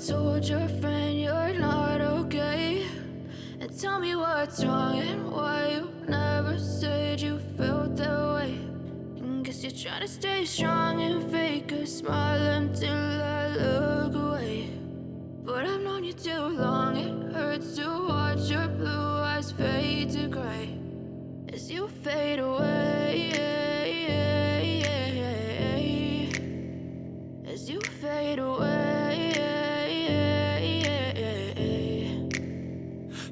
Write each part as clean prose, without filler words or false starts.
told your friend you're not okay? And tell me what's wrong and why you never said you felt that way. And guess you're trying to stay strong and fake a smile until I look away. But I've known you too long, it hurts to watch your blue eyes fade to gray as you fade away, as you fade away.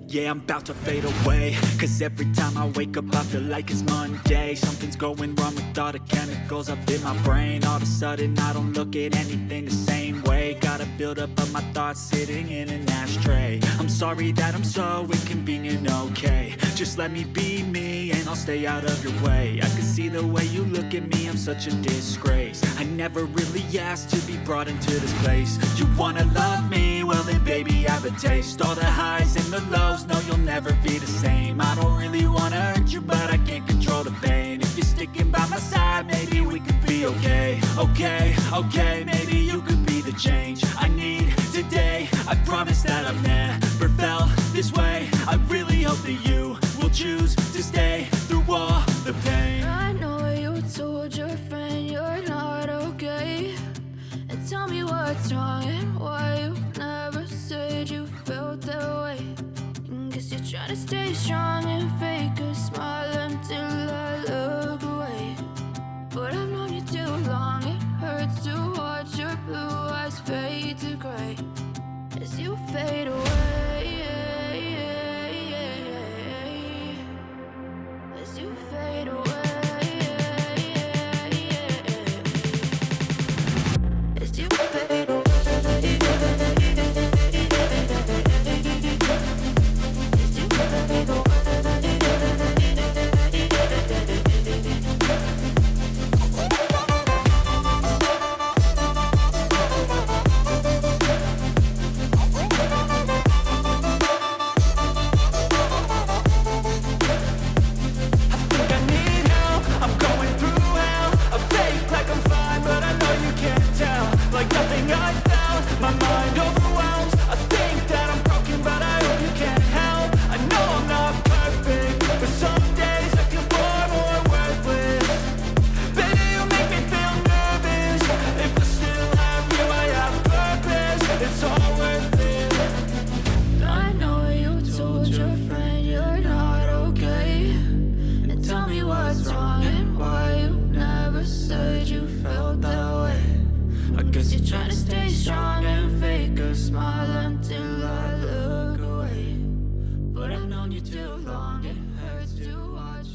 Yeah, I'm about to fade away, cause every time I wake up I feel like it's Monday. Something's going wrong with all the chemicals up in my brain. All of a sudden I don't look at anything the same way. Gotta build up of my thoughts sitting in an ashtray. I'm sorry that I'm so inconvenient, okay? Just let me be me and I'll stay out of your way. I can see the way you look at me, I'm such a disgrace. I never really asked to be brought into this place. You wanna love me? Well then baby, have a taste. All the highs and the lows, no, you'll never be the same. I don't really wanna hurt you, but I can't control the pain. If you're sticking by my side, maybe we could be okay. Okay, maybe you could be the change I need today. I promise that I've never felt this way. I really hope that you will choose to stay through all the pain. I know you told your friend you're not okay. And tell me what's wrong and why you never said you felt that way. Guess you're trying to stay strong and fake a smile until I look away. But I've known you too long, it hurts to watch your blue eyes fade to gray as you fade away, as you fade away, as you fade away. Too long, it hurts to watch